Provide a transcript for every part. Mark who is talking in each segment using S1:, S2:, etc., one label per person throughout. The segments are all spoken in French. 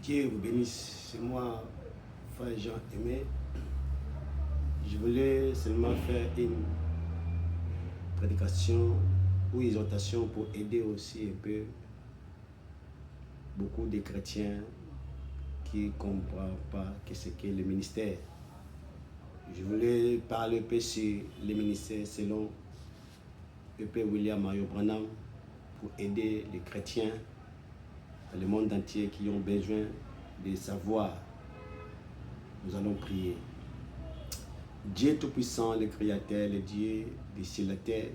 S1: Dieu vous bénisse. C'est moi, Frère Jean Aimé. Je voulais seulement faire une prédication ou exhortation pour aider aussi un peu beaucoup de chrétiens qui ne comprennent pas ce qu'est le ministère. Je voulais parler un peu sur le ministère selon le Père William Marion Branham pour aider les chrétiens dans le monde entier qui ont besoin de savoir. Nous allons prier. Dieu Tout-Puissant, le Créateur, le Dieu des cieux et la terre,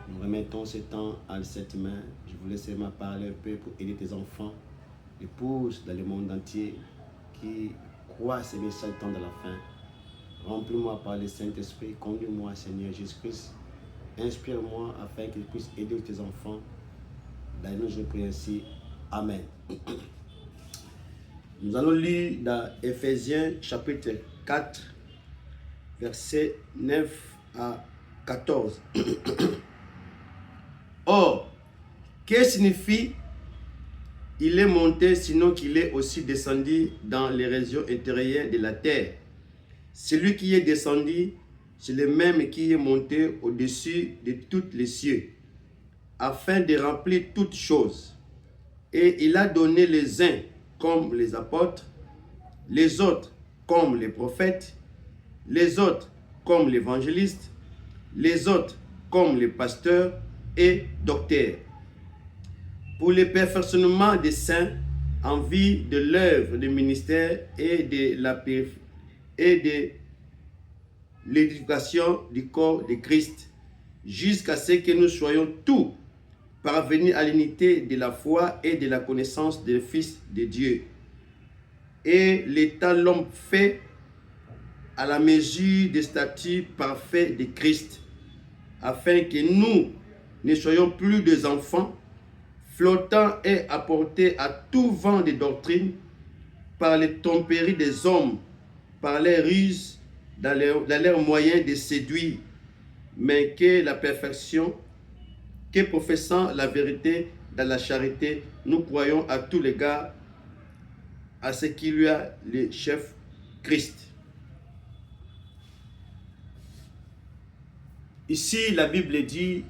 S1: nous remettons ce temps à cette main. Je voulais seulement parler un peu pour aider tes enfants, épouses dans le monde entier qui croient ce message temps de la fin. Remplis-moi par le Saint-Esprit, conduis-moi Seigneur Jésus-Christ. Inspire-moi afin que je puisse aider tes enfants. Dans nous, je prie ainsi. Amen. Nous allons lire dans Éphésiens chapitre 4, versets 9 à 14. Or, que signifie il est monté, sinon qu'il est aussi descendu dans les régions intérieures de la terre? Celui qui est descendu, c'est le même qui est monté au-dessus de tous les cieux, afin de remplir toutes choses. Et il a donné les uns comme les apôtres, les autres comme les prophètes, les autres comme les évangélistes, les autres comme les pasteurs et docteurs, pour le perfectionnement des saints en vue de l'œuvre du ministère et de l'édification du corps de Christ, jusqu'à ce que nous soyons tous parvenus à l'unité de la foi et de la connaissance du Fils de Dieu, et l'état l'homme fait à la mesure des statuts parfaits de Christ, afin que nous ne soyons plus des enfants, flottant et apportés à tout vent de doctrine, par les tromperies des hommes, par les ruses, dans leurs moyens de séduire, mais que la perfection, que professant la vérité dans la charité, nous croyons à tous les gars à ce qu'il y a le chef Christ. Ici, la Bible dit,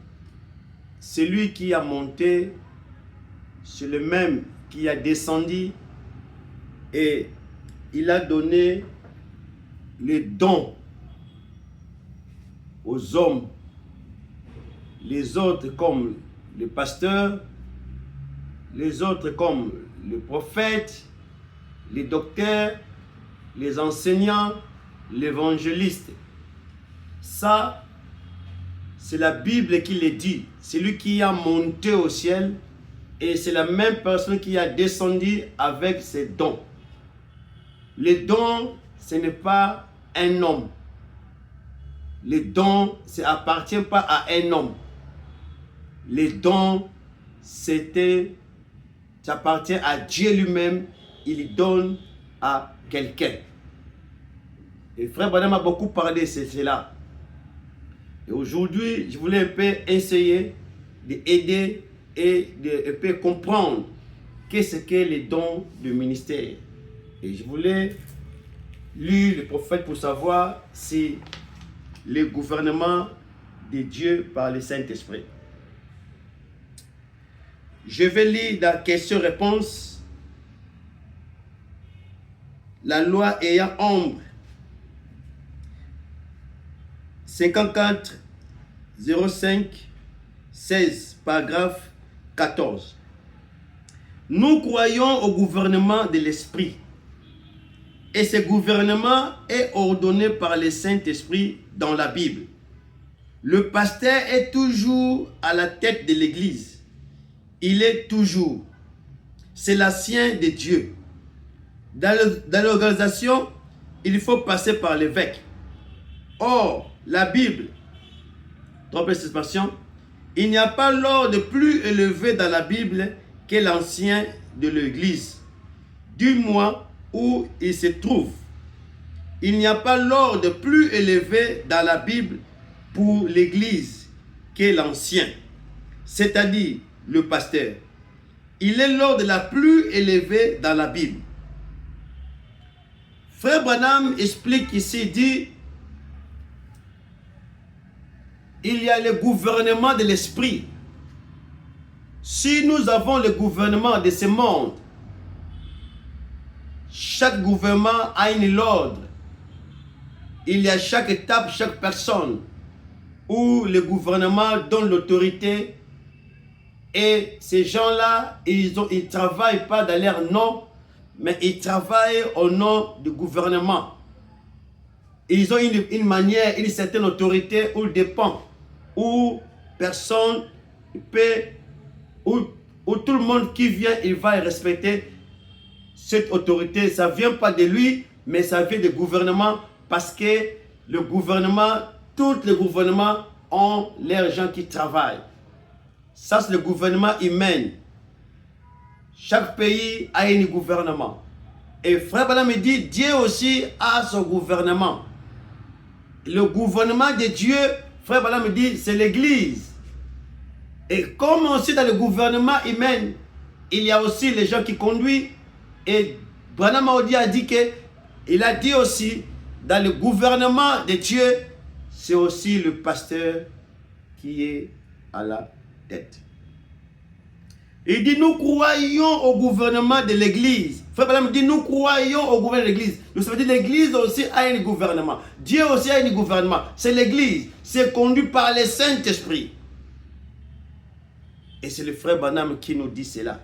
S1: celui qui a monté, c'est le même qui a descendu, et il a donné les dons aux hommes, les autres comme le pasteur, les autres comme le prophète, les docteurs, les enseignants, l'évangéliste. Ça, c'est la Bible qui le dit. C'est lui qui a monté au ciel et c'est la même personne qui a descendu avec ses dons. Les dons, ce n'est pas un homme. Les dons, ça n'appartient pas à un homme. Les dons, ça appartient à Dieu lui-même. Il les donne à quelqu'un. Et Frère Branham a beaucoup parlé de cela. Et aujourd'hui, je voulais un peu essayer d'aider et de un peu comprendre qu'est-ce qu'est les dons du ministère. Et je voulais lire le prophète pour savoir si le gouvernement de Dieu par le Saint-Esprit. Je vais lire la question-réponse. La loi ayant ombre 54 05 16 paragraphe 14. Nous croyons au gouvernement de l'Esprit. Et ce gouvernement est ordonné par le Saint-Esprit dans la Bible. Le pasteur est toujours à la tête de l'Église. Il est toujours. C'est l'ancien de Dieu. Dans l'organisation, il faut passer par l'évêque. Or, la Bible, trompez cette expression, il n'y a pas l'ordre plus élevé dans la Bible que l'ancien de l'Église. Du moins où il se trouve. Il n'y a pas l'ordre plus élevé dans la Bible pour l'Église que l'ancien, c'est-à-dire le pasteur. Il est l'ordre la plus élevée dans la Bible. Frère Branham explique ici, il dit, il y a le gouvernement de l'esprit. Si nous avons le gouvernement de ce monde, chaque gouvernement a un ordre. Il y a chaque étape, chaque personne où le gouvernement donne l'autorité. Et ces gens-là, ils ne travaillent pas dans leur nom, mais ils travaillent au nom du gouvernement. Ils ont une manière, une certaine autorité où ils dépendent, où personne peut, où tout le monde qui vient, il va respecter cette autorité. Ça ne vient pas de lui, mais ça vient du gouvernement, parce que le gouvernement, tous les gouvernements ont leurs gens qui travaillent. Ça, c'est le gouvernement humain. Chaque pays a un gouvernement. Et Frère Branham me dit, Dieu aussi a son gouvernement. Le gouvernement de Dieu, Frère Branham me dit, c'est l'Église. Et comme aussi dans le gouvernement humain, il y a aussi les gens qui conduisent. Et Branham a dit que, il a dit aussi, dans le gouvernement de Dieu, c'est aussi le pasteur qui est à la tête. Il dit, nous croyons au gouvernement de l'Église. Frère Branham dit, nous croyons au gouvernement de l'Église. Nous savons dire l'Église aussi a un gouvernement. Dieu aussi a un gouvernement. C'est l'Église. C'est conduit par le Saint-Esprit. Et c'est le frère Branham qui nous dit cela.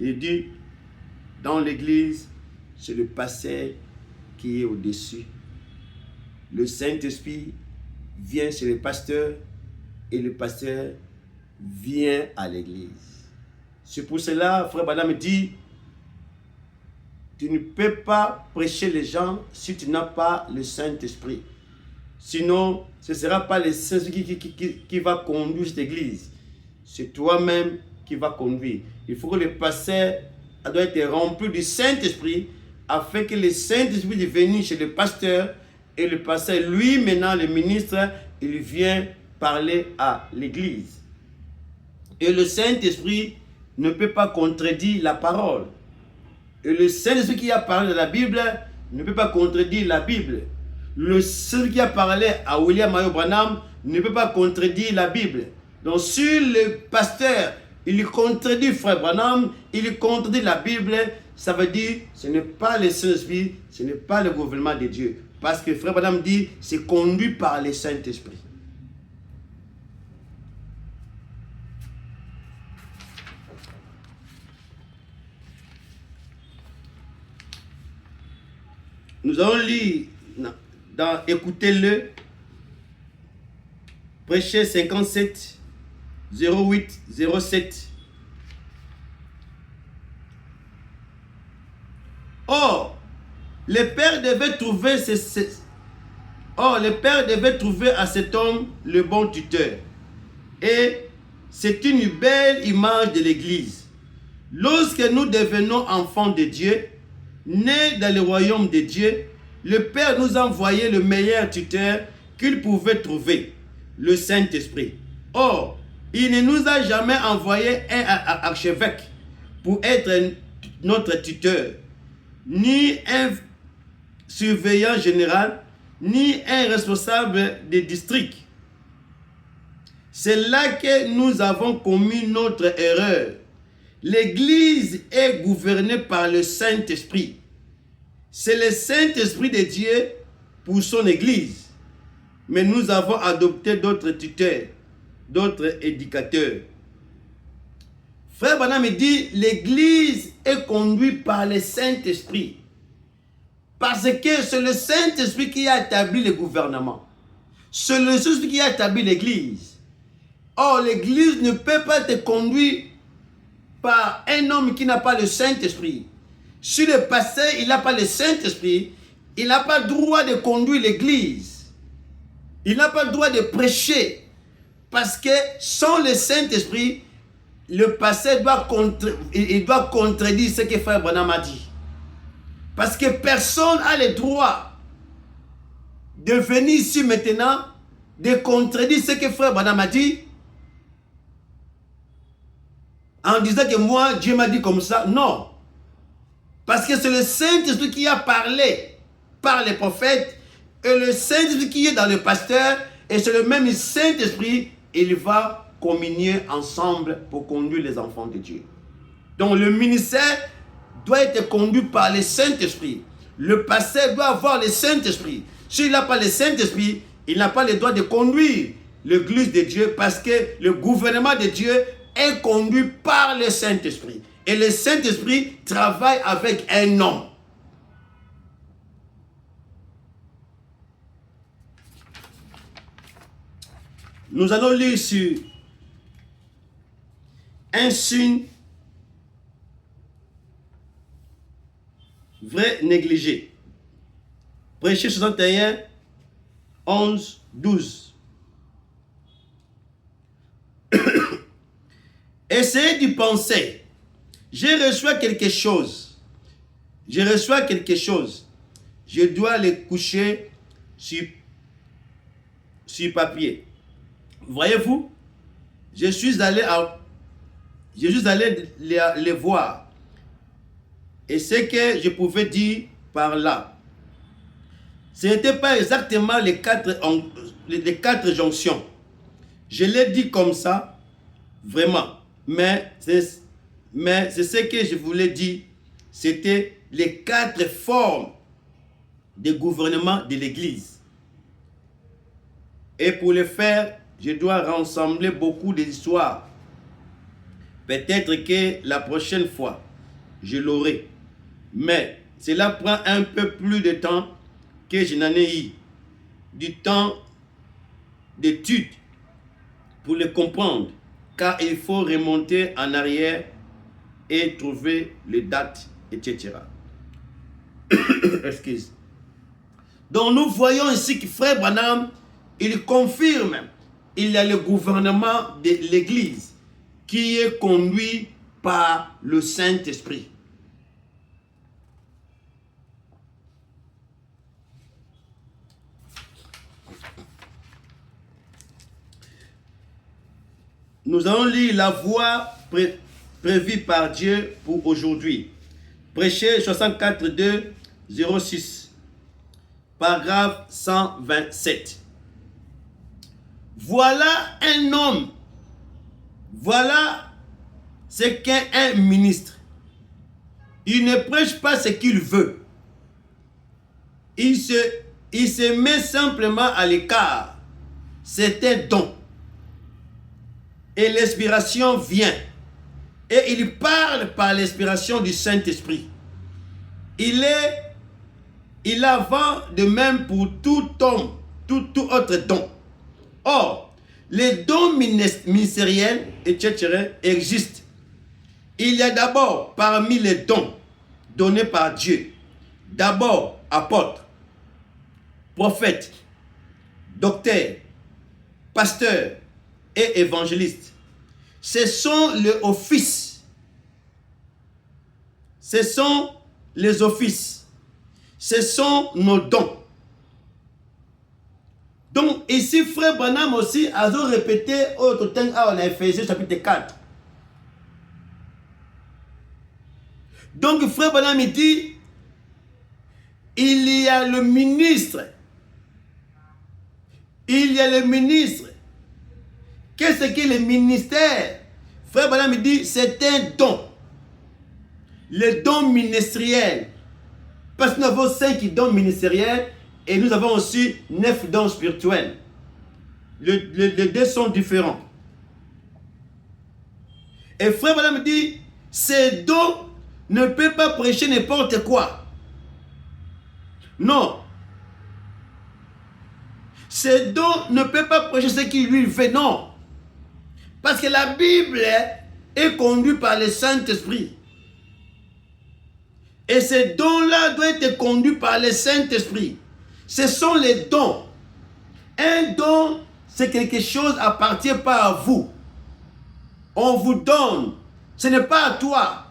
S1: Il dit, dans l'Église, c'est le pasteur qui est au-dessus. Le Saint-Esprit vient chez le pasteur et le pasteur vient à l'Église. C'est pour cela, frère Branham dit, tu ne peux pas prêcher les gens si tu n'as pas le Saint-Esprit. Sinon, ce ne sera pas le Saint-Esprit qui va conduire cette Église. C'est toi-même qui va conduire. Il faut que le pasteur doit être rempli du Saint-Esprit afin que le Saint-Esprit vienne chez le pasteur et le pasteur, lui, maintenant, le ministre, il vient parler à l'Église. Et le Saint-Esprit ne peut pas contredire la parole. Et le Saint-Esprit qui a parlé de la Bible ne peut pas contredire la Bible. Le Saint-Esprit qui a parlé à William Marion Branham ne peut pas contredire la Bible. Donc, si le pasteur, il contredit Frère Branham, il contredit la Bible, ça veut dire ce n'est pas le Saint-Esprit, ce n'est pas le gouvernement de Dieu. Parce que Frère Branham dit, c'est conduit par le Saint-Esprit. Nous allons lire, écoutez-le, Prêcher 57, 08, 07. Or, le père devait trouver à cet homme le bon tuteur. Et c'est une belle image de l'Église. Lorsque nous devenons enfants de Dieu, nés dans le royaume de Dieu, le Père nous a envoyé le meilleur tuteur qu'il pouvait trouver, le Saint-Esprit. Or, il ne nous a jamais envoyé un archevêque pour être notre tuteur, ni un surveillant général, ni un responsable de district. C'est là que nous avons commis notre erreur. L'Église est gouvernée par le Saint-Esprit. C'est le Saint-Esprit de Dieu pour son Église. Mais nous avons adopté d'autres tuteurs, d'autres éducateurs. Frère Branham dit, l'Église est conduite par le Saint-Esprit. Parce que c'est le Saint-Esprit qui a établi le gouvernement. C'est le Saint-Esprit qui a établi l'Église. Or, l'Église ne peut pas être conduite par un homme qui n'a pas le Saint-Esprit. Si le pasteur il n'a pas le Saint-Esprit, il n'a pas le droit de conduire l'Église. Il n'a pas le droit de prêcher. Parce que sans le Saint-Esprit, le pasteur doit contredire ce que Frère Branham a dit. Parce que personne n'a le droit de venir ici maintenant, de contredire ce que Frère Branham a dit. en disant que moi, Dieu m'a dit comme ça. Non. Parce que c'est le Saint-Esprit qui a parlé par les prophètes et le Saint-Esprit qui est dans le pasteur et c'est le même Saint-Esprit, il va communier ensemble pour conduire les enfants de Dieu. Donc le ministère doit être conduit par le Saint-Esprit. Le pasteur doit avoir le Saint-Esprit. S'il n'a pas le Saint-Esprit, il n'a pas le droit de conduire l'église de Dieu parce que le gouvernement de Dieu est conduit par le Saint-Esprit. Et le Saint-Esprit travaille avec un homme. Nous allons lire sur un signe vrai négligé. Prêcher 61, 11, 12. Essayez d'y penser. Je reçois quelque chose. Je reçois quelque chose. Je dois le coucher sur papier. Voyez-vous, je suis allé les voir. Et ce que je pouvais dire par là, ce n'était pas exactement les quatre jonctions. Je l'ai dit comme ça, vraiment. Mais c'est ce que je voulais dire. C'était les 4 formes de gouvernement de l'Église. Et pour le faire, je dois rassembler beaucoup d'histoires. Peut-être que la prochaine fois, je l'aurai. Mais cela prend un peu plus de temps que je n'en ai eu. Du temps d'étude pour le comprendre. Car il faut remonter en arrière et trouver les dates, etc. Excuse. Donc nous voyons ici que Frère Branham, il confirme, il y a le gouvernement de l'Église qui est conduit par le Saint-Esprit. Nous allons lire la voie prévue par Dieu pour aujourd'hui. Prêcher 64.2, 06. Paragraphe 127. Voilà un homme. Voilà ce qu'est un ministre. Il ne prêche pas ce qu'il veut. Il se met simplement à l'écart. C'est un don. Et l'inspiration vient. Et il parle par l'inspiration du Saint-Esprit. Il avance de même pour tout homme, tout autre don. Or, les dons ministériels, etc. existent. Il y a d'abord parmi les dons donnés par Dieu, d'abord apôtres, prophètes, docteurs, pasteurs et évangélistes. Ce sont les offices. Ce sont les offices. Ce sont nos dons. Donc ici, Frère Branham aussi a répété autre temps en Éphésiens chapitre 4. Donc Frère Branham dit, il y a le ministre. Il y a le ministre. Qu'est-ce que le ministère? Frère Branham dit, c'est un don. Le don ministériel. Parce que nous avons 5 dons ministériels et nous avons aussi 9 dons spirituels. Les deux sont différents. Et Frère Branham dit, ces dons ne peuvent pas prêcher n'importe quoi. Non. Ces dons ne peuvent pas prêcher ce qu'il lui fait, non. Parce que la Bible est conduite par le Saint-Esprit. Et ces dons-là doivent être conduits par le Saint-Esprit. Ce sont les dons. Un don, c'est quelque chose qui appartient pas à vous. On vous donne. Ce n'est pas à toi.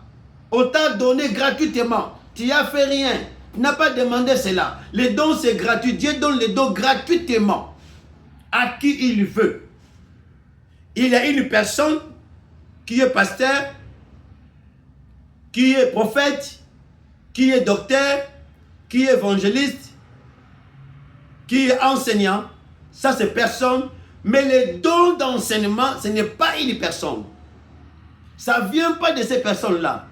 S1: On t'a donné gratuitement. Tu n'as fait rien. Tu n'as pas demandé cela. Les dons, c'est gratuit. Dieu donne les dons gratuitement à qui il veut. Il y a une personne qui est pasteur qui est prophète, qui est docteur, qui est évangéliste, qui est enseignant. Ça, c'est personne. Mais les dons d'enseignement, ce n'est pas une personne. Ça ne vient pas de ces personnes-là.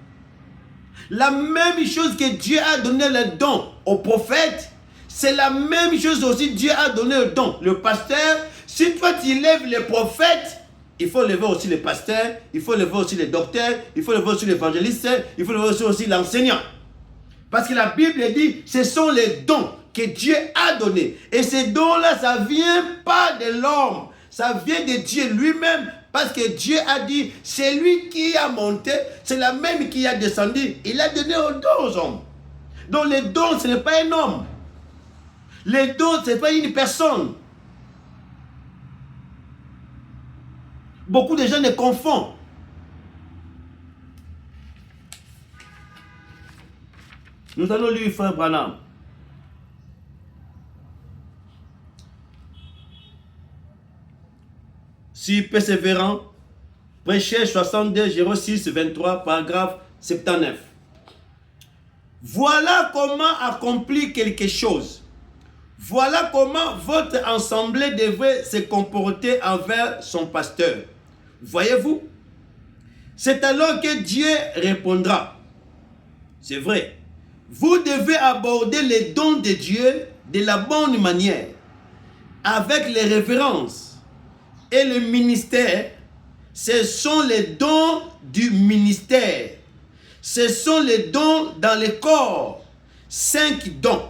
S1: La même chose que Dieu a donné le don aux prophètes, c'est la même chose aussi Dieu a donné le don. Le pasteur, si toi tu lèves les prophètes, il faut lever aussi les pasteurs, il faut lever aussi les docteurs, il faut lever aussi l'évangéliste, il faut lever aussi l'enseignant. Parce que la Bible dit, ce sont les dons que Dieu a donnés. Et ces dons-là, ça ne vient pas de l'homme, ça vient de Dieu lui-même. Parce que Dieu a dit, c'est lui qui a monté, c'est la même qui a descendu. Il a donné aux dons aux hommes. Donc les dons, ce n'est pas un homme. Les dons, ce n'est pas une personne. Beaucoup de gens les confondent. Nous allons lire Frère Branham. Si persévérant, prêchez 62, 06, 23, paragraphe 79. Voilà comment accomplir quelque chose. Voilà comment votre assemblée devrait se comporter envers son pasteur. Voyez-vous? C'est alors que Dieu répondra. C'est vrai. Vous devez aborder les dons de Dieu de la bonne manière, avec les révérences. Et le ministère, ce sont les dons du ministère. Ce sont les dons dans le corps. 5 dons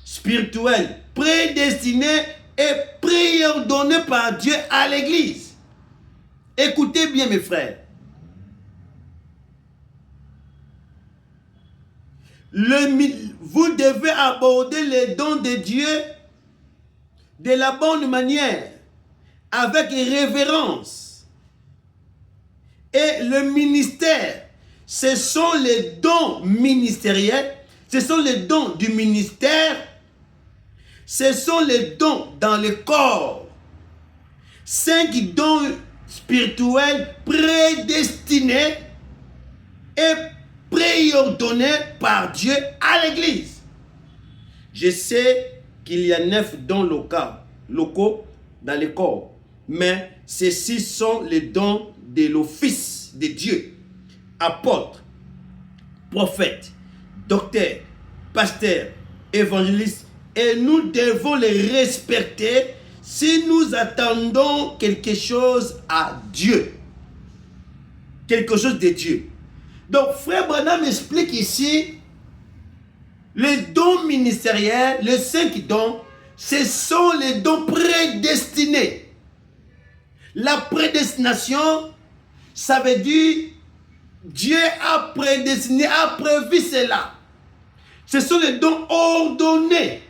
S1: spirituels, prédestinés et préordonnés par Dieu à l'Église. Écoutez bien mes frères. Vous devez aborder les dons de Dieu de la bonne manière, avec révérence. Et le ministère, ce sont les dons ministériels, ce sont les dons du ministère, ce sont les dons dans le corps. 5 dons spirituels prédestinés et préordonnés par Dieu à l'Église. Je sais qu'il y a 9 dons locaux dans le corps, mais ceux-ci sont les dons de l'office de Dieu. Apôtres, prophètes, docteurs, pasteurs, évangélistes, et nous devons les respecter si nous attendons quelque chose à Dieu. Quelque chose de Dieu. Donc, Frère Branham explique ici les dons ministériels, les 5 dons, ce sont les dons prédestinés. La prédestination, ça veut dire Dieu a prédestiné, a prévu cela. Ce sont les dons ordonnés.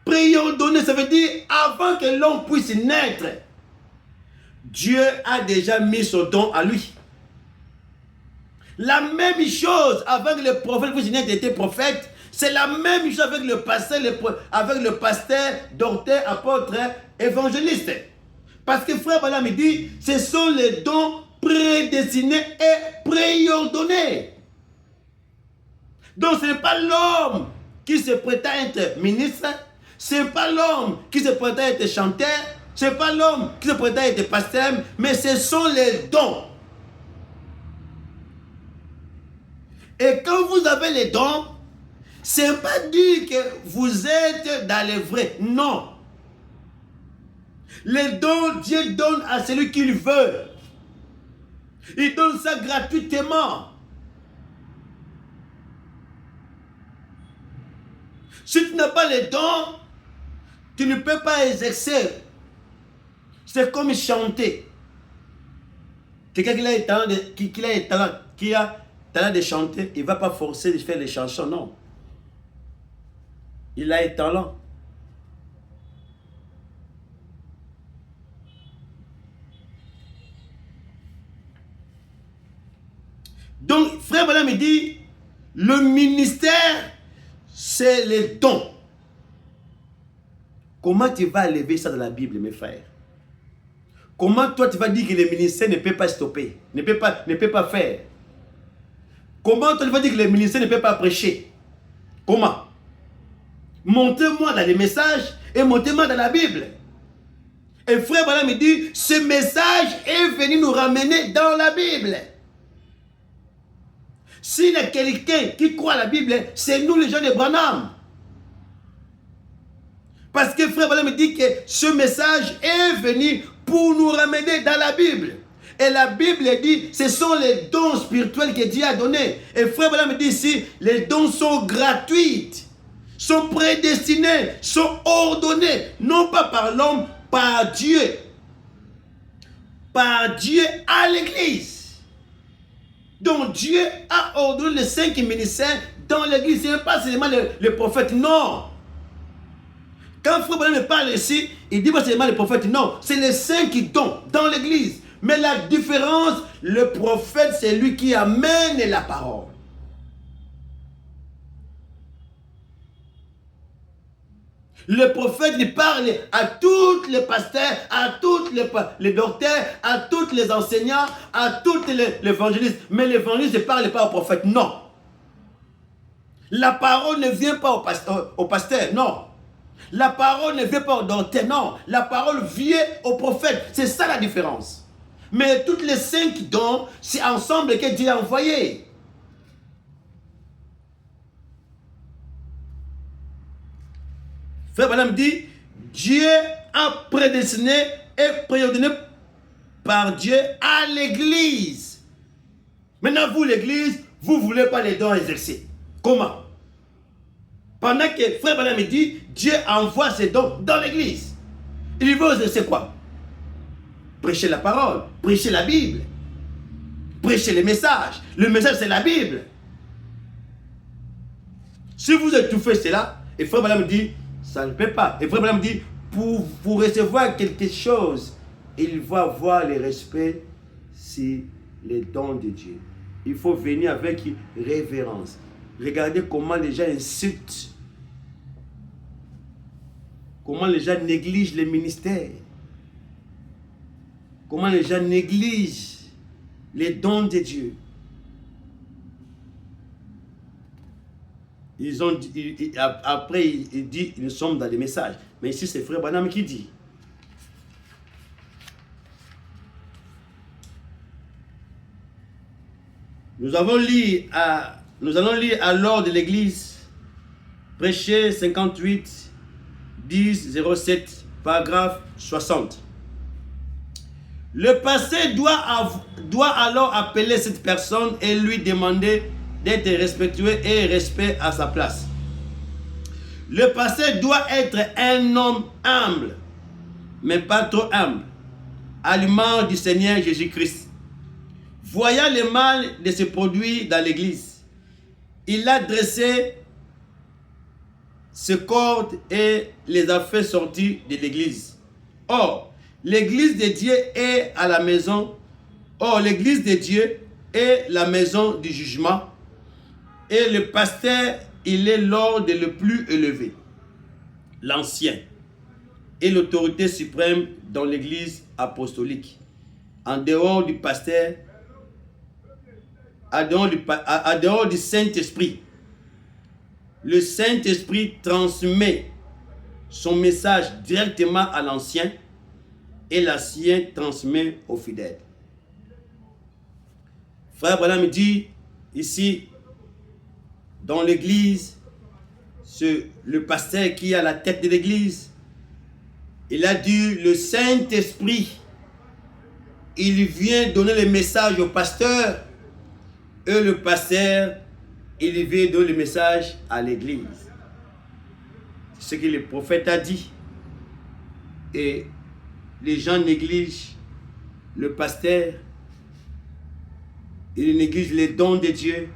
S1: Préordonnés, ça veut dire avant que l'homme puisse naître, Dieu a déjà mis son don à lui. La même chose avec le prophète puisse naître était prophète, c'est la même chose avec le pasteur, docteur, apôtre, évangéliste. Parce que Frère Branham me dit, ce sont les dons prédestinés et préordonnés. Donc ce n'est pas l'homme qui se prétend être ministre, ce n'est pas l'homme qui se prétend être chanteur, ce n'est pas l'homme qui se prétend être pasteur, mais ce sont les dons. Et quand vous avez les dons, ce n'est pas dire que vous êtes dans les vrais. Non. Les dons, Dieu donne à celui qu'il veut. Il donne ça gratuitement. Si tu n'as pas les dons, tu ne peux pas exercer. C'est comme chanter. Quelqu'un qui a talent de chanter, il ne va pas forcer de faire les chansons, non. Il a un talent. Donc, Frère Branham me dit, le ministère, c'est les dons. Comment tu vas lever ça dans la Bible, mes frères? Comment toi tu vas dire que le ministère ne peut pas stopper, ne peut pas faire? Comment tu vas dire que les ministères ne peuvent pas prêcher? Comment? Montez-moi dans les messages et montez-moi dans la Bible. Et frère Branham me dit, ce message est venu nous ramener dans la Bible. S'il y a quelqu'un qui croit à la Bible, c'est nous les gens de Branham. Parce que frère Branham me dit que ce message est venu pour nous ramener dans la Bible. Et la Bible dit, ce sont les dons spirituels que Dieu a donnés. Et frère Branham me dit ici, les dons sont gratuits, sont prédestinés, sont ordonnés, non pas par l'homme, par Dieu. Par Dieu à l'église. Donc Dieu a ordonné les 5 ministères dans l'église. Ce n'est pas seulement les prophètes, non. Quand frère Branham me parle ici, il dit pas seulement les prophètes, non. C'est les 5 dons dans l'église. Mais la différence, le prophète, c'est lui qui amène la parole. Le prophète, il parle à tous les pasteurs, à tous les docteurs, à tous les enseignants, à tous les évangélistes. Mais l'évangéliste ne parle pas au prophète, non. La parole ne vient pas au pasteur, non. La parole ne vient pas au docteur, non. La parole vient au prophète. C'est ça la différence. Mais toutes les 5 dons, c'est ensemble que Dieu a envoyé. Frère Branham dit, Dieu a prédestiné et préordonné par Dieu à l'église. Maintenant, vous, l'église, vous ne voulez pas les dons exercer. Comment? Pendant que frère Branham me dit, Dieu envoie ses dons dans l'église. Il veut exercer quoi? Prêcher la parole, prêcher la Bible, prêcher les messages. Le message, c'est la Bible. Si vous étouffez cela, et frère Branham me dit, ça ne peut pas. Et frère Branham me dit, pour recevoir quelque chose, il va avoir le respect sur les dons de Dieu. Il faut venir avec révérence. Regardez comment les gens insultent. Comment les gens négligent les ministères. Comment les gens négligent les dons de Dieu. Après, il dit, nous sommes dans les messages. Mais ici, c'est frère Branham qui dit. Nous allons lire à l'ordre de l'église, Prêcher 58, 10, 07, paragraphe 60. Le pasteur doit alors appeler cette personne et lui demander d'être respectueux et respect à sa place. Le pasteur doit être un homme humble, mais pas trop humble, à l'image du Seigneur Jésus-Christ. Voyant le mal de se produire dans l'église, il a dressé ses cordes et les a fait sortir de l'église. Or, l'église de Dieu est à la maison. Or, l'église de Dieu est la maison du jugement. Et le pasteur, il est l'ordre le plus élevé, l'ancien, et l'autorité suprême dans l'église apostolique. En dehors du pasteur, en dehors du Saint-Esprit, le Saint-Esprit transmet son message directement à l'ancien et l'ancien transmet aux fidèles. Frère Branham dit ici, dans l'église, le pasteur qui est à la tête de l'église, il a dit, le Saint-Esprit, il vient donner le message au pasteur, et le pasteur, il vient donner le message à l'église. C'est ce que le prophète a dit. Et les gens négligent le pasteur, ils négligent les dons de Dieu.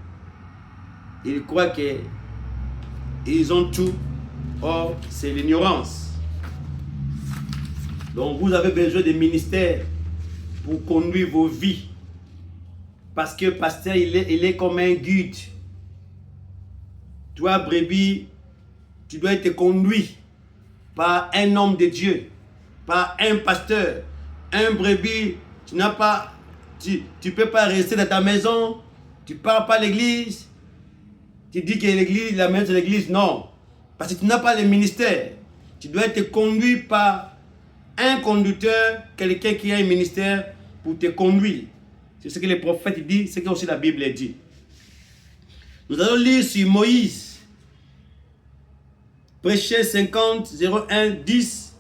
S1: Ils croient qu'ils ont tout. Or, c'est l'ignorance. Donc, vous avez besoin de ministères pour conduire vos vies. Parce que le pasteur, il est comme un guide. Toi, brebis, tu dois être conduit par un homme de Dieu, par un pasteur. Un brebis, tu ne peux pas rester dans ta maison tu ne pars pas à l'église, tu dis que l'église, la mère de l'église, non. Parce que tu n'as pas le ministère. Tu dois être conduit par un conducteur, quelqu'un qui a un ministère pour te conduire. C'est ce que les prophètes disent, c'est ce que aussi la Bible dit. Nous allons lire sur Moïse. Prêcher 50, 01, 10,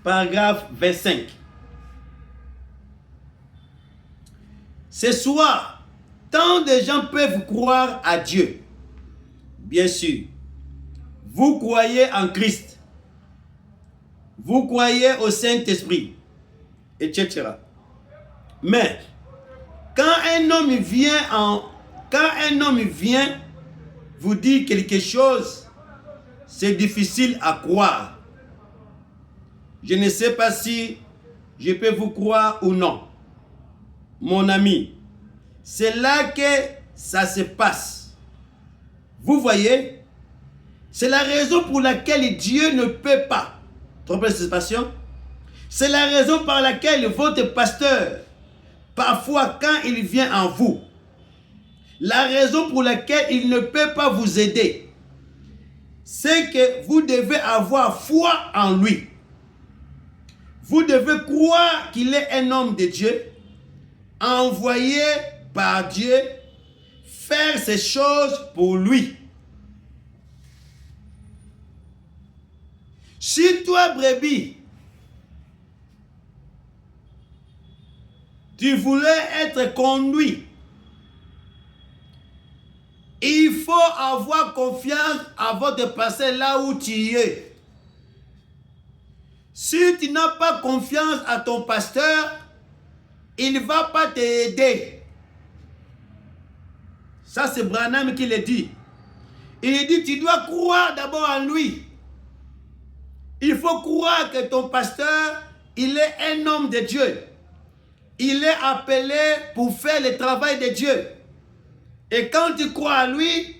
S1: paragraphe 25. Ce soir, tant de gens peuvent croire à Dieu. Bien sûr, vous croyez en Christ. Vous croyez au Saint-Esprit, etc. Mais, quand un homme vient vous dire quelque chose, c'est difficile à croire. Je ne sais pas si je peux vous croire ou non. Mon ami, c'est là que ça se passe. Vous voyez, c'est la raison pour laquelle Dieu ne peut pas tromper cette expression. C'est la raison par laquelle votre pasteur, parfois quand il vient en vous, la raison pour laquelle il ne peut pas vous aider, c'est que vous devez avoir foi en lui. Vous devez croire qu'il est un homme de Dieu, envoyé par Dieu, faire ces choses pour lui. Si toi, brebis, tu voulais être conduit, il faut avoir confiance avant de passer là où tu es. Si tu n'as pas confiance à ton pasteur, il ne va pas t'aider. Ça, c'est Branham qui le dit. Il dit, tu dois croire d'abord en lui. Il faut croire que ton pasteur, il est un homme de Dieu. Il est appelé pour faire le travail de Dieu. Et quand tu crois en lui,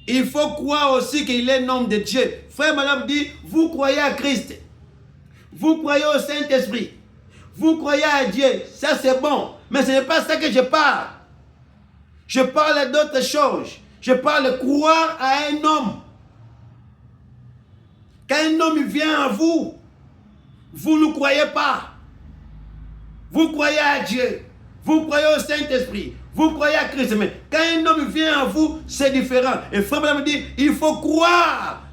S1: il faut croire aussi qu'il est un homme de Dieu. Frère, madame dit, vous croyez à Christ. Vous croyez au Saint-Esprit. Vous croyez à Dieu. Ça, c'est bon. Mais ce n'est pas ça que je parle. Je parle d'autres choses. Je parle de croire à un homme. Quand un homme vient à vous, vous ne croyez pas. Vous croyez à Dieu. Vous croyez au Saint-Esprit. Vous croyez à Christ. Mais quand un homme vient à vous, c'est différent. Et frère me dit, il faut croire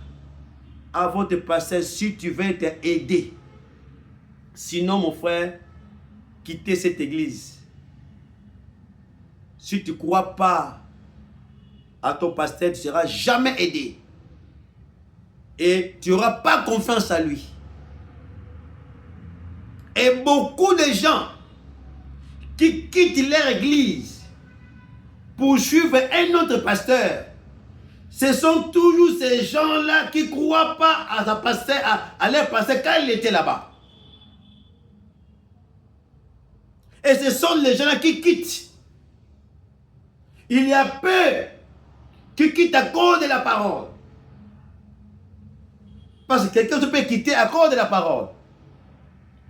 S1: avant de passer si tu veux être aidé. Sinon, mon frère, quittez cette église. Si tu ne crois pas à ton pasteur, tu ne seras jamais aidé. Et tu n'auras pas confiance à lui. Et beaucoup de gens qui quittent leur église pour suivre un autre pasteur, ce sont toujours ces gens-là qui ne croient pas à leur pasteur quand il était là-bas. Et ce sont les gens-là qui quittent. Il y a peu qui quittent à cause de la parole. Parce que quelqu'un peut quitter à cause de la parole.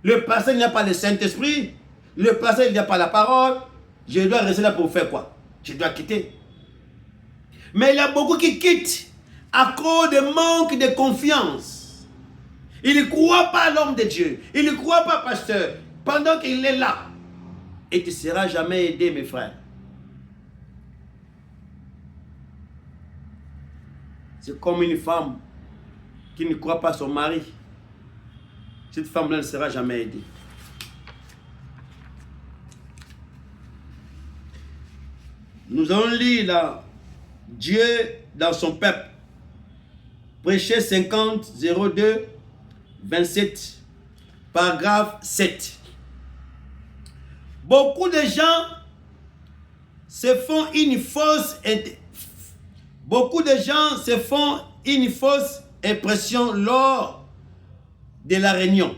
S1: Le pasteur n'a pas le Saint-Esprit. Le pasteur n'a pas la parole. Je dois rester là pour faire quoi? Je dois quitter. Mais il y a beaucoup qui quittent à cause de manque de confiance. Ils ne croient pas à l'homme de Dieu. Ils ne croient pas au pasteur. Pendant qu'il est là. Et tu ne seras jamais aidé, mes frères. C'est comme une femme qui ne croit pas à son mari. Cette femme-là ne sera jamais aidée. Nous allons lire là, Dieu dans son peuple. Prêcher 50, 02, 27, paragraphe 7. Beaucoup de gens se font une fausse impression lors de la réunion.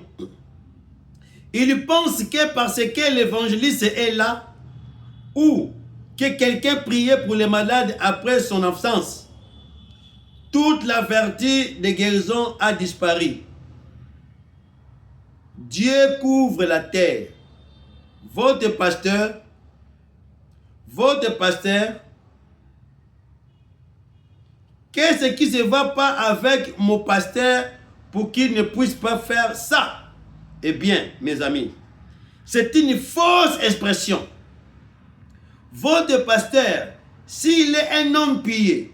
S1: Ils pensent que parce que l'évangéliste est là, ou que quelqu'un priait pour les malades après son absence, toute la vertu de guérison a disparu. Dieu couvre la terre. Votre pasteur, votre pasteur, qu'est-ce qui ne va pas avec mon pasteur pour qu'il ne puisse pas faire ça? Eh bien, mes amis, c'est une fausse expression. Votre pasteur, s'il est un homme pieux,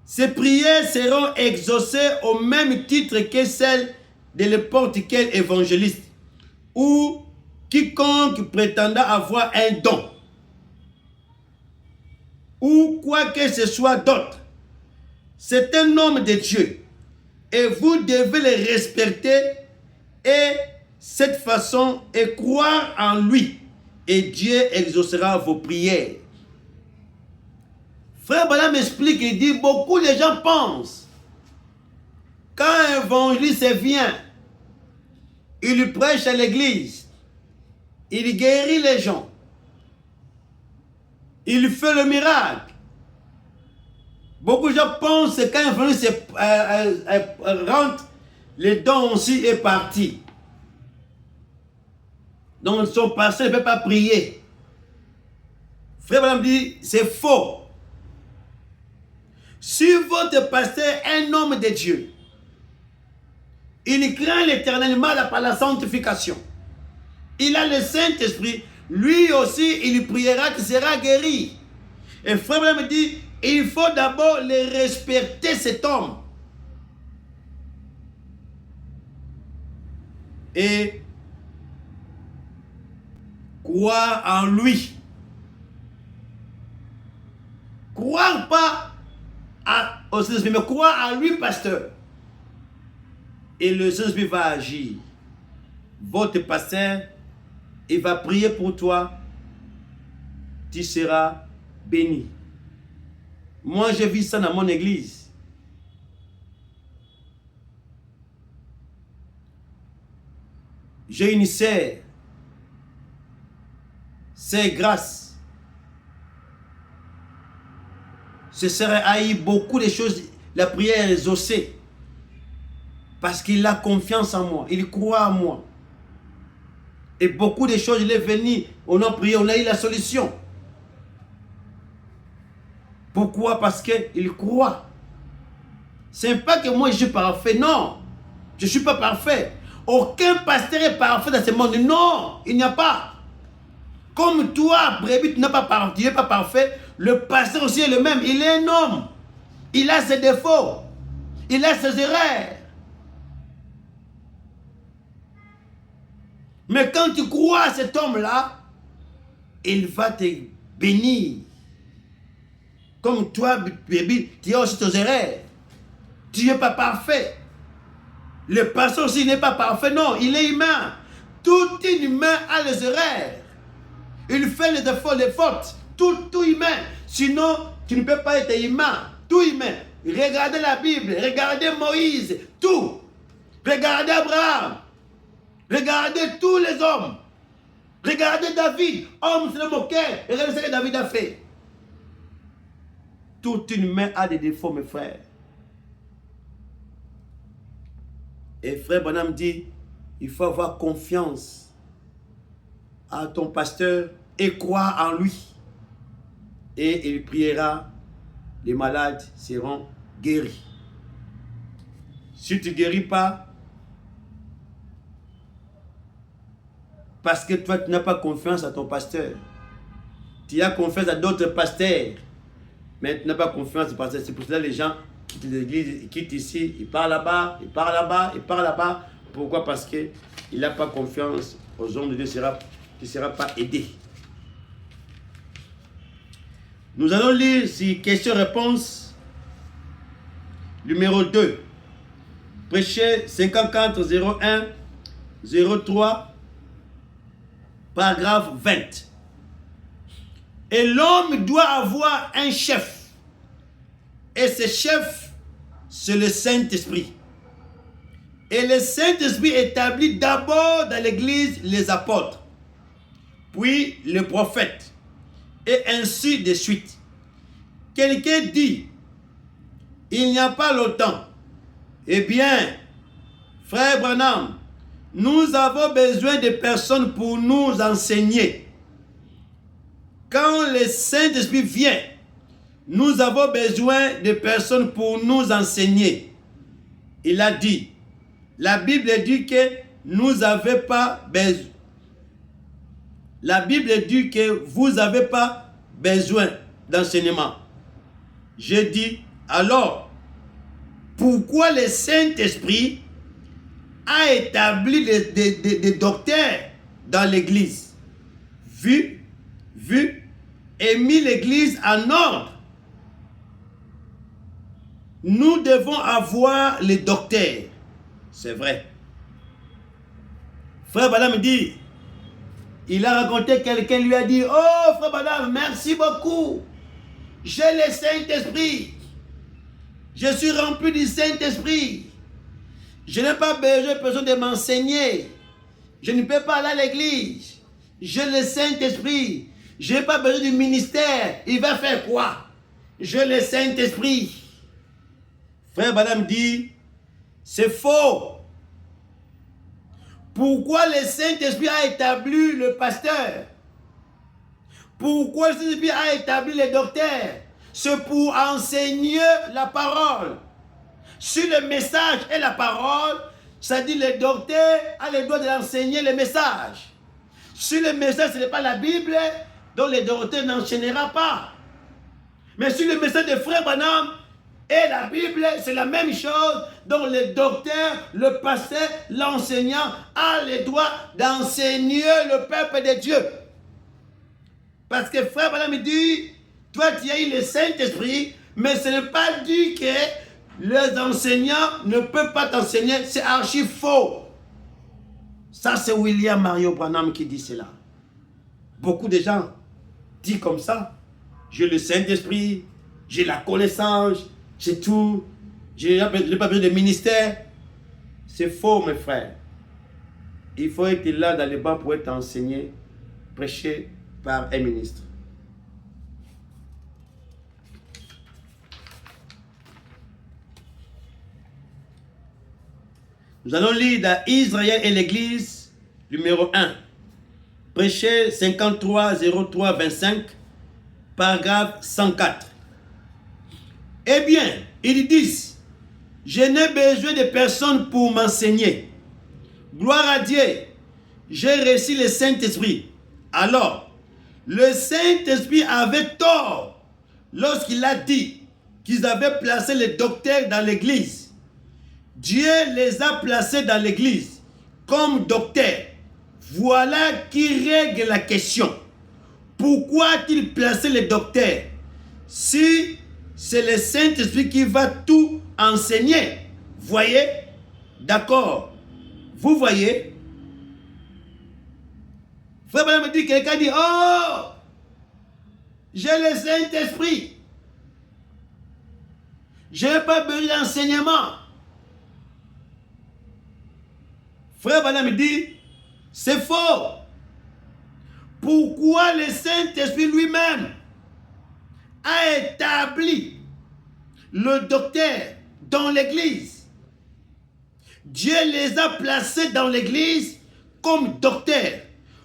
S1: ses prières seront exaucées au même titre que celles de n'importe quel évangéliste ou quiconque prétendant avoir un don ou quoi que ce soit d'autre. C'est un homme de Dieu et vous devez le respecter et cette façon et croire en lui et Dieu exaucera vos prières. Frère Branham m'explique, il dit, beaucoup de gens pensent, quand un évangéliste vient, il prêche à l'église, il guérit les gens, il fait le miracle. Beaucoup de gens pensent que quand un évangéliste rentre, les dons aussi est parti. Donc son pasteur ne peut pas prier. Frère Branham dit, c'est faux. Si votre pasteur est un homme de Dieu, il craint l'éternellement par la sanctification. Il a le Saint-Esprit. Lui aussi, il priera qu'il sera guéri. Et frère Branham dit, il faut d'abord le respecter cet homme. Et croire en lui. Croire pas au Saint-Esprit, mais croire en lui, pasteur. Et le Saint-Esprit va agir. Votre pasteur, il va prier pour toi. Tu seras béni. Moi, j'ai vu ça dans mon église. J'ai une sœur. C'est grâce. Ce serait a eu beaucoup de choses. La prière est exaucée. Parce qu'il a confiance en moi. Il croit en moi. Et beaucoup de choses, il est venu. On a prié, on a eu la solution. Pourquoi? Parce qu'il croit. Ce n'est pas que moi je suis parfait. Non. Je ne suis pas parfait. Aucun pasteur est parfait dans ce monde. Non. Il n'y a pas. Comme toi, brebis, tu n'es pas parfait. Le pasteur aussi est le même. Il est un homme. Il a ses défauts. Il a ses erreurs. Mais quand tu crois à cet homme-là, il va te bénir. Comme toi, bébé, tu as aussi tes erreurs. Tu n'es pas parfait. Le pasteur aussi n'est pas parfait. Non, il est humain. Tout humain a les erreurs. Il fait les défauts, les fautes. Tout humain. Sinon, tu ne peux pas être humain. Tout humain. Regardez la Bible. Regardez Moïse. Tout. Regardez Abraham. Regardez tous les hommes. Regardez David. Homme, c'est le moqueur. Regardez ce que David a fait. Tout humain a des défauts, mes frères. Et frère Branham dit, il faut avoir confiance à ton pasteur et croire en lui. Et il priera, les malades seront guéris. Si tu ne guéris pas, parce que toi tu n'as pas confiance à ton pasteur, tu as confiance à d'autres pasteurs, mais tu n'as pas confiance au pasteur. C'est pour cela que les gens quittent l'église, ils quittent ici, ils partent là-bas, ils partent là-bas, ils partent là-bas. Pourquoi? Parce qu'il n'a pas confiance aux hommes de Dieu, tu ne seras pas aidé. Nous allons lire si question-réponse numéro 2. Prêcher 54 01 03 paragraphe 20. Et l'homme doit avoir un chef. Et ce chef, c'est le Saint-Esprit. Et le Saint-Esprit établit d'abord dans l'église les apôtres, puis les prophètes, et ainsi de suite. Quelqu'un dit, il n'y a pas longtemps, eh bien, frère Branham, nous avons besoin de personnes pour nous enseigner. quand le Saint-Esprit vient, nous avons besoin de personnes pour nous enseigner. Il a dit, la Bible dit que nous n'avez pas besoin. La Bible dit que vous n'avez pas besoin d'enseignement. Je dis, alors, pourquoi le Saint-Esprit a établi des docteurs dans l'Église? Vu, et mis l'Église en ordre. Nous devons avoir les docteurs. C'est vrai. Frère Badam dit, il a raconté, quelqu'un lui a dit, oh frère Badam, merci beaucoup. J'ai le Saint-Esprit. Je suis rempli du Saint-Esprit. Je n'ai pas besoin de personne de m'enseigner. Je ne peux pas aller à l'église. J'ai le Saint-Esprit. Je n'ai pas besoin du ministère. Il va faire quoi? J'ai le Saint-Esprit. Frère Badam dit, c'est faux. Pourquoi le Saint-Esprit a établi le pasteur? Pourquoi le Saint-Esprit a établi les docteurs? C'est pour enseigner la parole. Si le message est la parole, ça dit le docteur a le droit d'enseigner le message. Si le message ce n'est pas la Bible, donc le docteur n'enchaînera pas. Mais si le message de Frère Branham et la Bible, c'est la même chose. Donc le docteur, le pasteur, l'enseignant a le droit d'enseigner le peuple de Dieu. Parce que Frère Branham dit, toi tu as eu le Saint-Esprit, mais ce n'est pas dit que les enseignants ne peuvent pas t'enseigner. C'est archi faux. Ça c'est William Mario Branham qui dit cela. Beaucoup de gens disent comme ça. J'ai le Saint-Esprit, j'ai la connaissance, j'ai tout, je n'ai pas besoin de ministère. C'est faux, mes frères. Il faut être là dans les bancs pour être enseigné, prêché par un ministre. Nous allons lire dans Israël et l'Église, numéro 1, prêché 53 03 25, paragraphe 104. Eh bien, ils disent, je n'ai besoin de personne pour m'enseigner. Gloire à Dieu, j'ai reçu le Saint-Esprit. Alors, le Saint-Esprit avait tort lorsqu'il a dit qu'ils avaient placé les docteurs dans l'Église. Dieu les a placés dans l'Église comme docteurs. Voilà qui règle la question. Pourquoi a-t-il placé les docteurs si c'est le Saint-Esprit qui va tout enseigner? Voyez? D'accord. Vous voyez? Frère Branham me dit, quelqu'un dit, oh, j'ai le Saint-Esprit. Je n'ai pas besoin d'enseignement. Frère Branham me dit, c'est faux. Pourquoi le Saint-Esprit lui-même a établi le docteur dans l'Église? Dieu les a placés dans l'Église comme docteurs.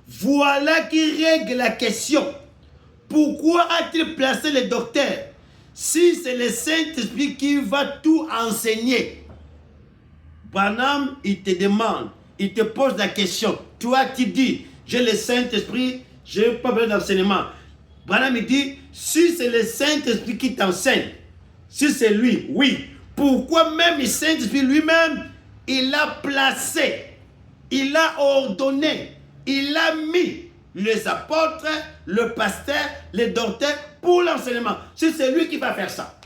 S1: Voilà qui règle la question. Pourquoi a-t-il placé les docteurs si c'est le Saint-Esprit qui va tout enseigner? Branham, il te demande, il te pose la question. Toi qui dis, j'ai le Saint-Esprit, je n'ai pas besoin d'enseignement. Branham il dit, si c'est le Saint-Esprit qui t'enseigne, si c'est lui, oui. Pourquoi même le Saint-Esprit lui-même, il a placé, il a ordonné, il a mis les apôtres, le pasteur, les docteurs pour l'enseignement. Si c'est lui qui va faire ça.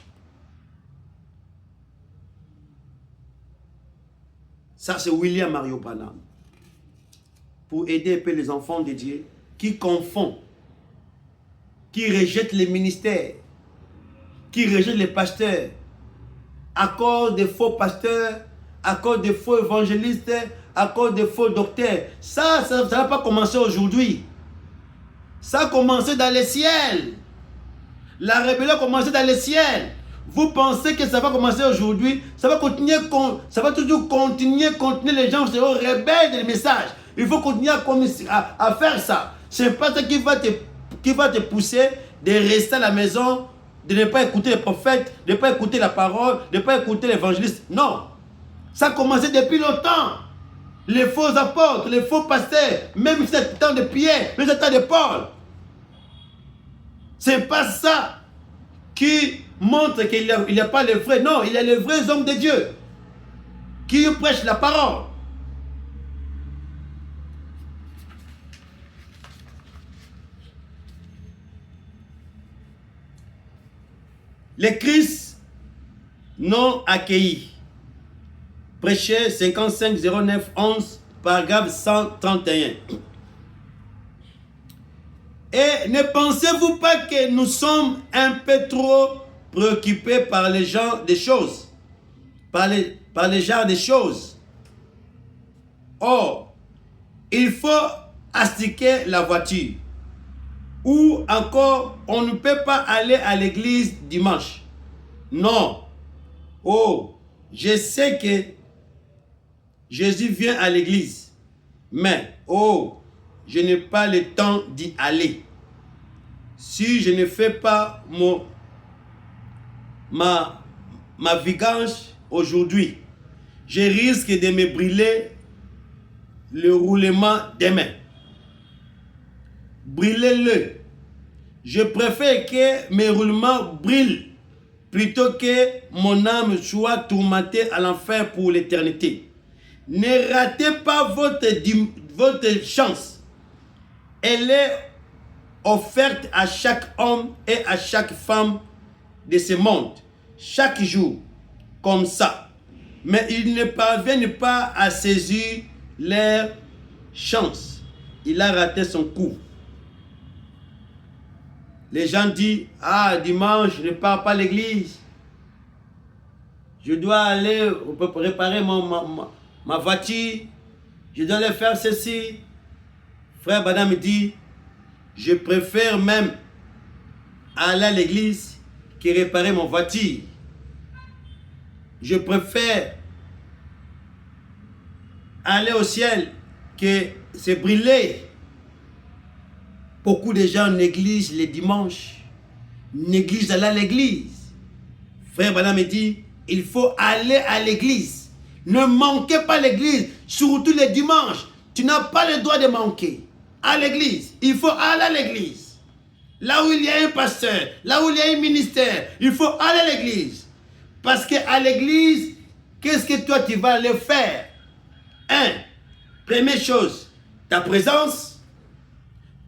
S1: Ça c'est William Mario Branham. Pour aider un peu les enfants de Dieu qui confondent, qui rejettent les ministères, qui rejettent les pasteurs, à cause des faux pasteurs, à cause des faux évangélistes, à cause des faux docteurs. Ça n'a pas commencé aujourd'hui. Ça a commencé dans les ciels. La rébellion a commencé dans les ciels. Vous pensez que ça va commencer aujourd'hui? Ça va continuer, ça va toujours continuer. Les gens seront rebelles du message. Il faut continuer à faire ça. C'est pas ça qui qui va te pousser de rester à la maison, de ne pas écouter les prophètes, de ne pas écouter la parole, de ne pas écouter l'évangéliste. Non. Ça a commencé depuis longtemps. Les faux apôtres, les faux pasteurs, même si c'est le temps de Pierre, même si c'est le temps de Paul. Ce n'est pas ça qui montre qu'il n'y a pas les vrais. Non, il y a les vrais hommes de Dieu qui prêchent la parole. Les Christ non accueillis. Prêcher 55 09 11, paragraphe 131. Et ne pensez-vous pas que nous sommes un peu trop préoccupés par les gens des choses, par les genres des choses. Or, il faut astiquer la voiture. Ou encore, on ne peut pas aller à l'église dimanche. Non. Oh, je sais que Jésus vient à l'église. Mais, oh, je n'ai pas le temps d'y aller. Si je ne fais pas ma vigilance aujourd'hui, je risque de me brûler le roulement demain. Brûlez-le. Je préfère que mes roulements brûlent plutôt que mon âme soit tourmentée à l'enfer pour l'éternité. Ne ratez pas votre chance. Elle est offerte à chaque homme et à chaque femme de ce monde, chaque jour, comme ça. Mais ils ne parviennent pas à saisir leur chance. Il a raté son coup. Les gens disent, ah, dimanche, je ne pars pas à l'église. Je dois aller réparer ma voiture. Je dois aller faire ceci. Frère Badam me dit, je préfère même aller à l'église que réparer mon voiture. Je préfère aller au ciel que se brûler. Beaucoup de gens négligent les dimanches, négligent d'aller à l'église. Frère Branham me dit, il faut aller à l'église. Ne manquez pas l'église, surtout les dimanches. Tu n'as pas le droit de manquer à l'église. Il faut aller à l'église. Là où il y a un pasteur, là où il y a un ministère, il faut aller à l'église. Parce qu'à l'église, qu'est-ce que toi tu vas aller faire? Première chose, ta présence.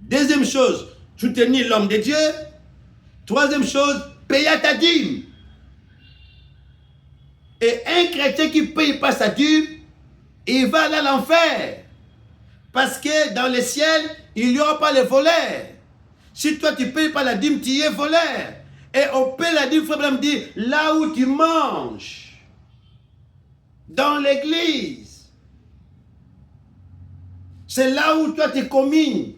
S1: Deuxième chose, soutenir l'homme de Dieu. Troisième chose, payer ta dîme. Et un chrétien qui ne paye pas sa dîme, il va aller à l'enfer. Parce que dans le ciel, il n'y aura pas les voleurs. Si toi tu ne payes pas la dîme, tu es voleur. Et on paye la dîme, frère, me dit, là où tu manges, dans l'église, c'est là où toi tu communes.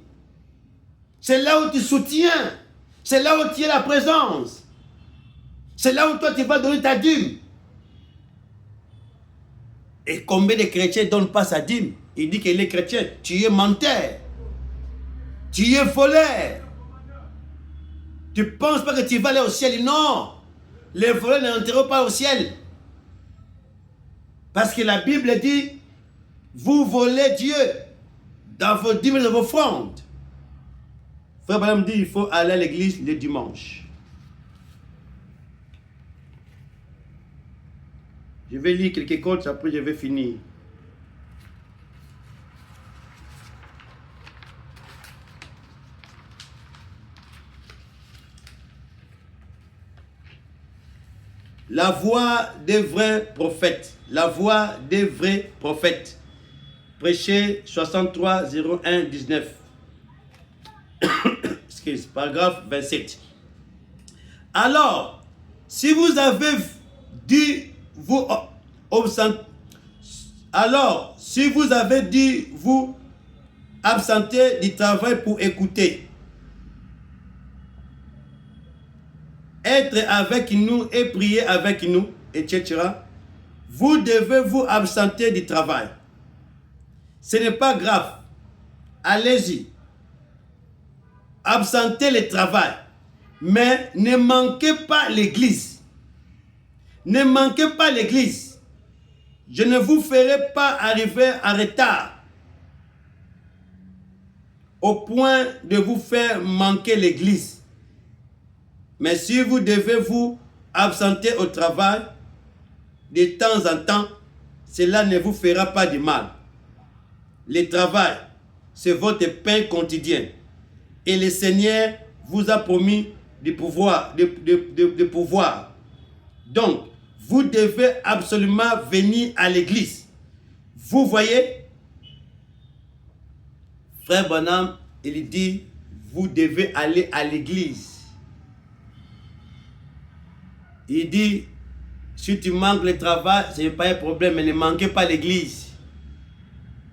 S1: C'est là où tu soutiens. C'est là où tu es la présence. C'est là où toi tu vas donner ta dîme. Et combien de chrétiens ne donnent pas sa dîme? Il dit qu'il est chrétien. Tu es menteur. Tu es voleur. Tu ne penses pas que tu vas aller au ciel? Non. Les voleurs n'entreront pas au ciel. Parce que la Bible dit, vous volez Dieu dans vos dîmes et dans vos offrandes. Frère Branham dit, il faut aller à l'église le dimanche. Je vais lire quelques codes, après je vais finir. La voix des vrais prophètes. La voix des vrais prophètes. Prêcher 63 01 19. Excuse, paragraphe 27. Alors, si vous avez dû vous absenter du travail pour écouter, être avec nous et prier avec nous, etc., vous devez vous absenter du travail. Ce n'est pas grave. Allez-y. absenter le travail. Mais ne manquez pas l'église. Ne manquez pas l'église. Je ne vous ferai pas arriver en retard au point de vous faire manquer l'église. Mais si vous devez vous absenter au travail de temps en temps, cela ne vous fera pas de mal. Le travail, c'est votre pain quotidien. Et le Seigneur vous a promis de pouvoir. Donc, vous devez absolument venir à l'église. Vous voyez, Frère Branham, il dit, vous devez aller à l'église. Il dit, si tu manques le travail, ce n'est pas un problème, mais ne manquez pas l'église.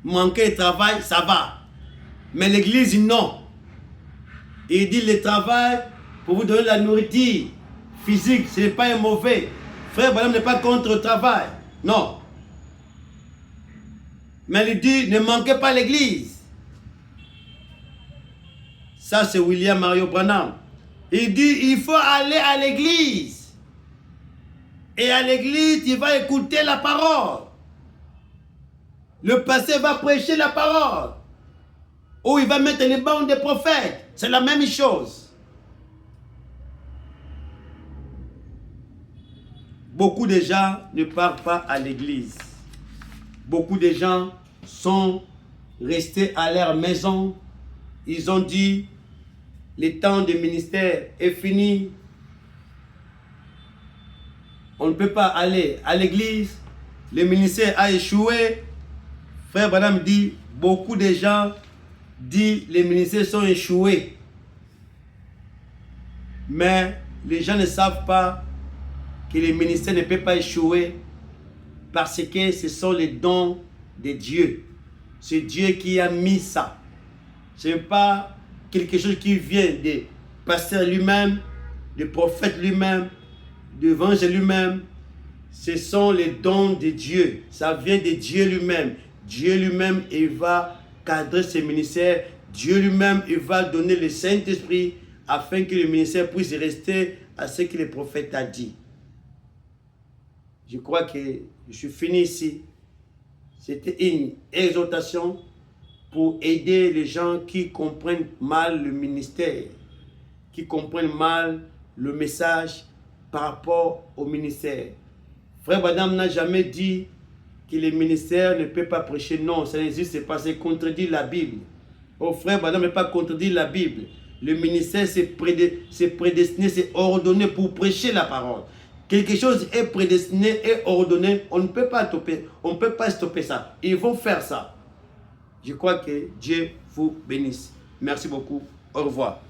S1: Manquer le travail, ça va. Mais l'église, non. Il dit, le travail, pour vous donner la nourriture physique, ce n'est pas un mauvais. Frère Branham n'est pas contre le travail. Non. Mais il dit, ne manquez pas l'église. Ça, c'est William Mario Branham. Il dit, il faut aller à l'église. Et à l'église, il va écouter la parole. Le pasteur va prêcher la parole. Ou il va mettre les bancs des prophètes. C'est la même chose. Beaucoup de gens ne partent pas à l'église. Beaucoup de gens sont restés à leur maison. Ils ont dit, le temps du ministère est fini. On ne peut pas aller à l'église. Le ministère a échoué. Frère Branham dit, beaucoup de gens disent les ministères sont échoués. Mais les gens ne savent pas que les ministères ne peuvent pas échouer parce que ce sont les dons de Dieu. C'est Dieu qui a mis ça. Ce n'est pas quelque chose qui vient du pasteur lui-même, du prophète lui-même, de l'évangile lui-même. Ce sont les dons de Dieu. Ça vient de Dieu lui-même. Dieu lui-même, il va cadrer ce ministère. Dieu lui-même, il va donner le Saint-Esprit afin que le ministère puisse rester à ce que le prophète a dit. Je crois que je suis fini ici. C'était une exhortation pour aider les gens qui comprennent mal le ministère, qui comprennent mal le message par rapport au ministère. Frère Branham n'a jamais dit que le ministère ne peut pas prêcher. Non, ça n'existe pas, c'est contredire la Bible. Oh, frère Branham n'est pas contredire la Bible. Le ministère, c'est prédestiné, c'est ordonné pour prêcher la parole. Quelque chose est prédestiné et ordonné, on ne peut pas stopper ça. Ils vont faire ça. Je crois que Dieu vous bénisse. Merci beaucoup. Au revoir.